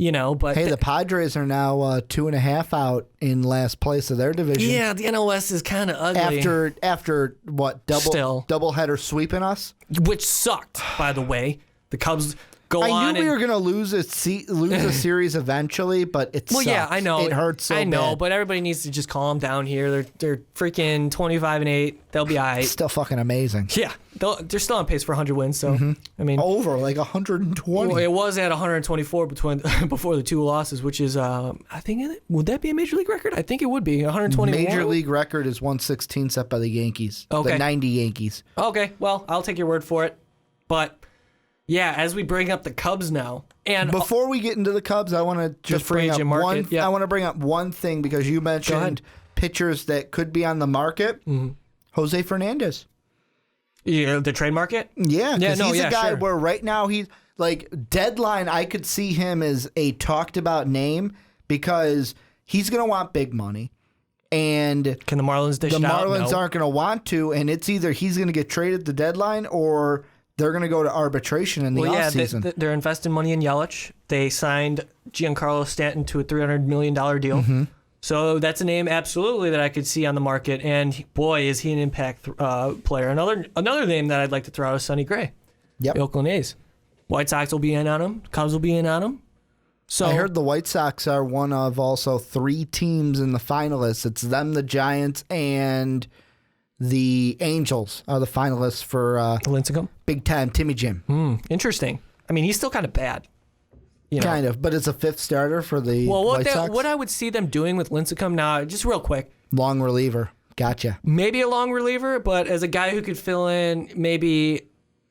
But hey, the Padres are now 2.5 out in last place of their division. Yeah, the NOS is kind of ugly. After what, doubleheader sweeping us? Which sucked, by the way. The Cubs go on. I knew we were going to lose a series eventually, but it sucks. Yeah, I know. It hurts so bad. I know, but everybody needs to just calm down here. They're freaking 25-8. They'll be all right. Still fucking amazing. Yeah, they're still on pace for 100 wins. So I mean, over like 120. Well, it was at 124 before the 2 losses, which is I think would that be a major league record? I think it would be 121. Major league record is 116 set by the Yankees. Okay. The 90 Yankees. Okay, well, I'll take your word for it. But yeah, as we bring up the Cubs now, and before we get into the Cubs, I want to just bring up one. Yep. I want to bring up one thing because you mentioned pitchers that could be on the market. Mm-hmm. Jose Fernandez. Yeah, the trade market. Yeah, because he's a guy where right now he's like deadline. I could see him as a talked about name because he's going to want big money. And can the Marlins dish it out? The Marlins aren't going to want to, and it's either he's going to get traded at the deadline or they're going to go to arbitration in the offseason. They're investing money in Yelich. They signed Giancarlo Stanton to a $300 million deal. Mm-hmm. So that's a name absolutely that I could see on the market. And boy, is he an impact player. Another name that I'd like to throw out is Sonny Gray. Yep. The Oakland A's. White Sox will be in on him. Cubs will be in on him. So I heard the White Sox are one of also 3 teams in the finalists. It's them, the Giants, and the Angels are the finalists for Lincecum? Big time Timmy Jim. Interesting. I mean, he's still kind of bad. Kind of, but it's a 5th starter for the White Sox. What I would see them doing with Lincecum now, just real quick. Long reliever. Gotcha. Maybe a long reliever, but as a guy who could fill in maybe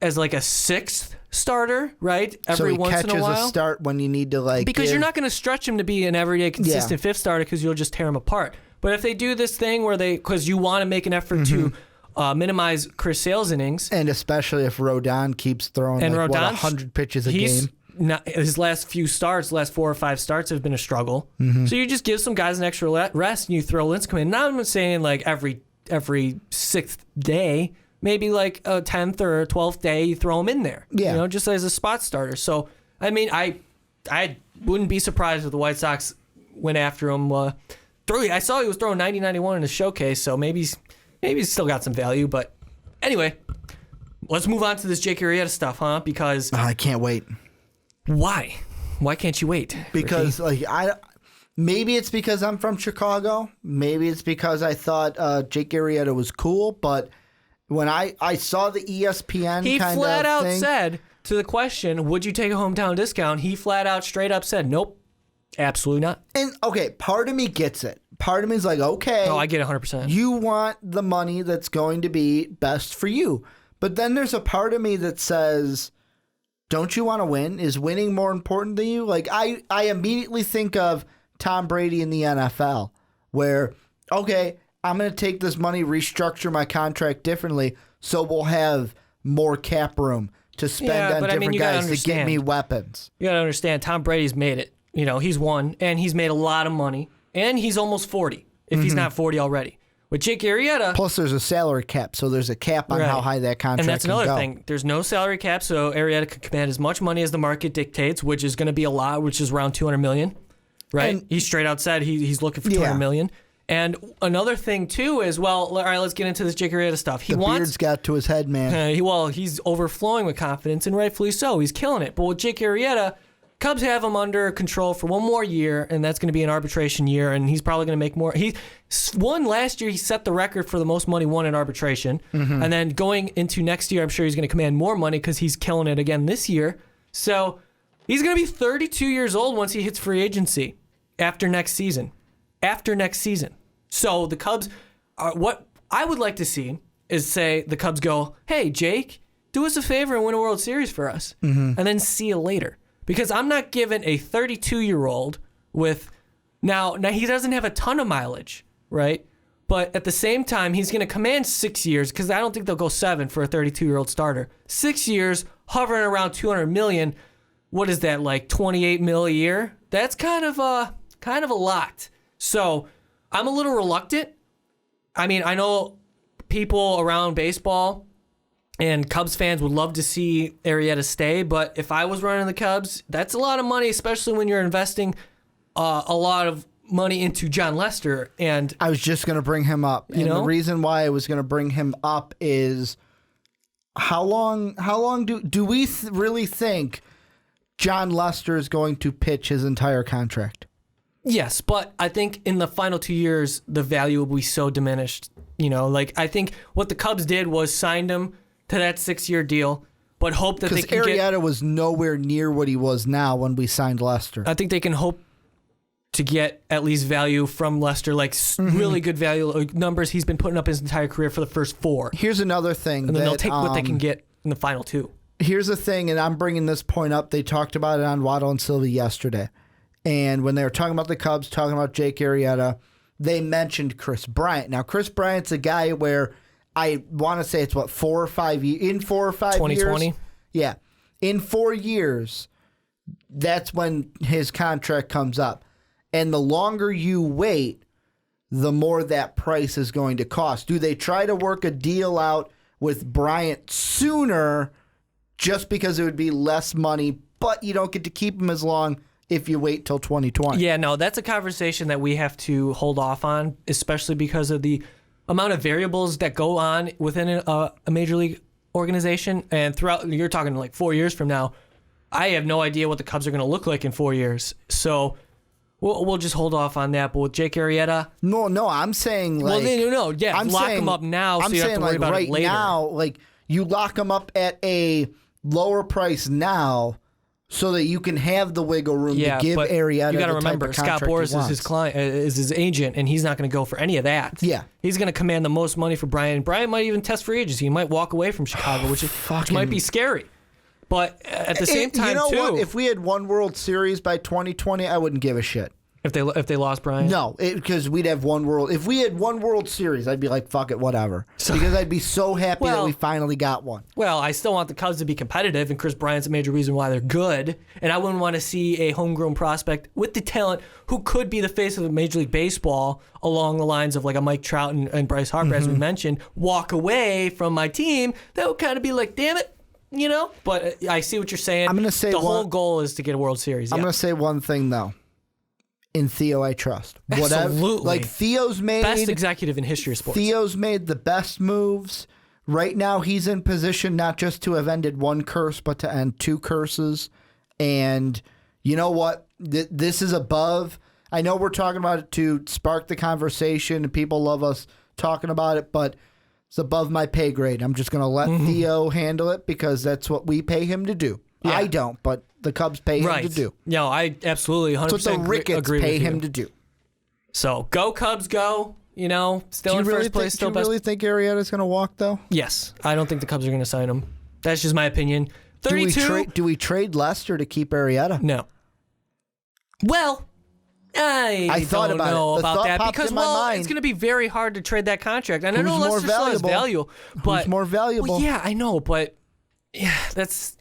as like a 6th starter, right? Every once in a while. So he catches a start when you need to because you're not going to stretch him to be an everyday consistent 5th starter because you'll just tear him apart. But if they do this thing where because you want to make an effort to minimize Chris Sale's innings. And especially if Rodon keeps throwing 100 pitches a game. His last 4 or 5 starts have been a struggle. Mm-hmm. So you just give some guys an extra rest and you throw Lincecum in. Now I'm saying like every 6th day, maybe like a 10th or a 12th day, you throw him in there. Yeah. Just as a spot starter. So, I mean, I wouldn't be surprised if the White Sox went after him. I saw he was throwing 90-91 in his showcase, so maybe he's still got some value. But anyway, let's move on to this Jake Arrieta stuff, huh? Because I can't wait. Why? Why can't you wait? Because Ricky? Maybe it's because I'm from Chicago. Maybe it's because I thought Jake Arrieta was cool. But when I saw the ESPN he kind flat of out thing, said to the question, would you take a hometown discount? He flat out straight up said, nope, absolutely not. And okay, part of me gets it. Part of me is like, okay. Oh, I get 100%. You want the money that's going to be best for you. But then there's a part of me that says, don't you want to win? Is winning more important than you? Like, I immediately think of Tom Brady in the NFL, where, okay, I'm going to take this money, restructure my contract differently, so we'll have more cap room to spend on different guys to get me weapons. You got to understand, Tom Brady's made it. He's won, and he's made a lot of money, and he's almost 40, if he's not 40 already. With Jake Arrieta... Plus, there's a salary cap, so there's a cap on how high that contract can go. And that's another thing. There's no salary cap, so Arrieta can command as much money as the market dictates, which is going to be a lot, which is around $200 million, right? And he straight out said he's looking for $200 million. And another thing, too, is, all right, let's get into this Jake Arrieta stuff. Beard's got to his head, man. He's overflowing with confidence, and rightfully so. He's killing it. But with Jake Arrieta... Cubs have him under control for one more year, and that's going to be an arbitration year, and he's probably going to make more. He won last year. He set the record for the most money won in arbitration. Mm-hmm. And then going into next year, I'm sure he's going to command more money because he's killing it again this year. So he's going to be 32 years old once he hits free agency after next season. So the Cubs, what I would like to see is say the Cubs go, hey, Jake, do us a favor and win a World Series for us, and then see you later. Because I'm not giving a 32-year-old with... Now, he doesn't have a ton of mileage, right? But at the same time, he's going to command 6 years, because I don't think they'll go 7 for a 32-year-old starter. 6 years, hovering around $200 million. What is that, like $28 million a year? That's kind of a lot. So I'm a little reluctant. I mean, I know people around baseball And Cubs fans would love to see Arrieta stay, but if I was running the Cubs, that's a lot of money, especially when you're investing a lot of money into John Lester. And I was just going to bring him up. And the reason why I was going to bring him up is how long do we really think John Lester is going to pitch his entire contract? Yes, but I think in the final 2 years, the value will be so diminished. I think what the Cubs did was signed him to that 6-year deal, but hope that they can Arrieta was nowhere near what he was now when we signed Lester. I think they can hope to get at least value from Lester, really good value numbers he's been putting up his entire career for the first 4. Here's another thing. And then they'll take what they can get in the final 2. Here's the thing, and I'm bringing this point up. They talked about it on Waddle and Sylvie yesterday. And when they were talking about the Cubs, talking about Jake Arrieta, they mentioned Chris Bryant. Now, Chris Bryant's a guy where I want to say it's 4 or 5 years. In 4 or 5 years. 2020? Yeah. In 4 years, that's when his contract comes up. And the longer you wait, the more that price is going to cost. Do they try to work a deal out with Bryant sooner just because it would be less money, but you don't get to keep him as long if you wait till 2020? Yeah, no, that's a conversation that we have to hold off on, especially because of the amount of variables that go on within a major league organization. And throughout, you're talking 4 years from now, I have no idea what the Cubs are going to look like in 4 years. So we'll just hold off on that. But with Jake Arrieta, no, I'm saying lock him up now, so you have to worry about it later. Now, you lock him up at a lower price now, so that you can have the wiggle room to give Arrieta. You got to remember, remember, Scott Boras is his client, is his agent, and he's not going to go for any of that. Yeah, he's going to command the most money for Bryant. Bryant might even test free agency. He might walk away from Chicago, which might be scary. But at the same time, what? If we had one World Series by 2020, I wouldn't give a shit. If they lost Bryant? No, because we'd have one World. If we had one World Series, I'd be like, fuck it, whatever. Because I'd be so happy that we finally got one. Well, I still want the Cubs to be competitive, and Chris Bryant's a major reason why they're good. And I wouldn't want to see a homegrown prospect with the talent who could be the face of Major League Baseball along the lines of a Mike Trout and Bryce Harper, as we mentioned, walk away from my team. That would kind of be like, damn it. But I see what you're saying. I'm going to say the whole goal is to get a World Series. I'm going to say one thing, though. In Theo, I trust. Absolutely. Theo's made... Best executive in history of sports. Theo's made the best moves. Right now, he's in position not just to have ended one curse, but to end 2 curses. And you know what? This is above... I know we're talking about it to spark the conversation, and people love us talking about it, but it's above my pay grade. I'm just going to let Theo handle it because that's what we pay him to do. Yeah. I don't, but the Cubs pay him to do. No, I absolutely 100% That's what the Ricketts pay him to do. So go Cubs, go. Still in first place. Do you really think Arrieta's going to walk, though? Yes. I don't think the Cubs are going to sign him. That's just my opinion. 32. Do we trade Lester to keep Arrieta? No. Well, I thought don't know about that because it's going to be very hard to trade that contract. And I know Lester still has value, but who's more valuable? Well, yeah, I know, but yeah, that's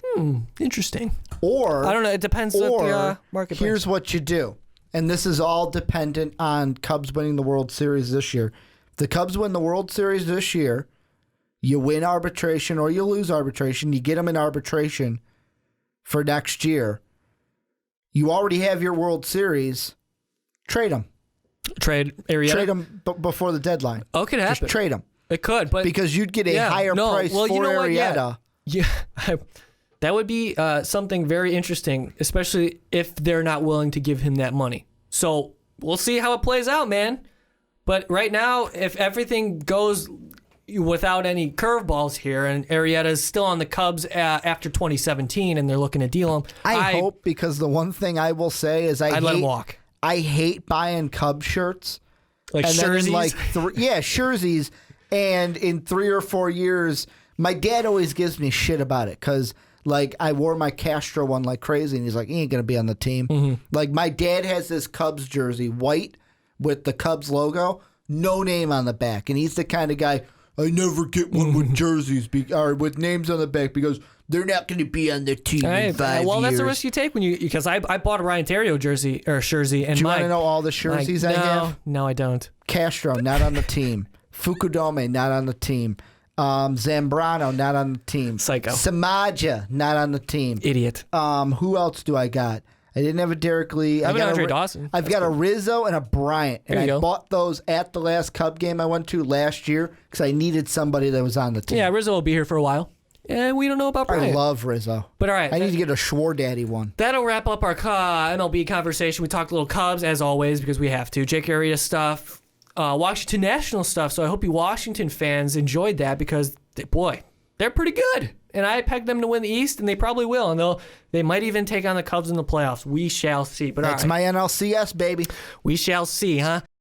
interesting. Or I don't know. It depends on the marketplace. Here's what you do, and this is all dependent on Cubs winning the World Series this year. If the Cubs win the World Series this year, you win arbitration or you lose arbitration. You get them in arbitration for next year. You already have your World Series. Trade them. Trade Arrieta? Trade them before the deadline. Oh, it could happen. Just trade them. It could, but because you'd get a higher price for Arrieta. Yeah, that would be something very interesting, especially if they're not willing to give him that money. So we'll see how it plays out, man. But right now, if everything goes without any curveballs here, and Arrieta is still on the Cubs after 2017, and they're looking to deal him, I hope, because the one thing I will say is I'd let him walk. I hate buying Cubs shirts. Like jerseys? Jerseys. And in 3 or 4 years, my dad always gives me shit about it because, I wore my Castro one like crazy, and he's like, he ain't going to be on the team. Mm-hmm. My dad has this Cubs jersey, white, with the Cubs logo, no name on the back. And he's the kind of guy, I never get one with jerseys or with names on the back because they're not going to be on the team in 5 years. Well, that's a risk you take because I bought a Ryan Theriot jersey. And do you want to know all the jerseys I have? No, I don't. Castro, not on the team. Fukudome, not on the team. Zambrano, not on the team. Psycho. Samaja, not on the team. Idiot. Who else do I got? I didn't have a Derek Lee. I have an Andre Dawson. I've got a Rizzo and a Bryant. And There you I go. bought those at the last Cub game I went to last year because I needed somebody that was on the team. Yeah, Rizzo will be here for a while. And we don't know about I Bryant. love Rizzo. But all right. I need to get a Schwar Daddy one. That'll wrap up our MLB conversation. We talked a little Cubs, as always, because we have to. Jake Arrieta stuff, Washington National stuff. So I hope you Washington fans enjoyed that because, boy, they're pretty good. And I pegged them to win the East, and they probably will. And they might even take on the Cubs in the playoffs. We shall see. But That's all right. my NLCS, baby. We shall see, huh?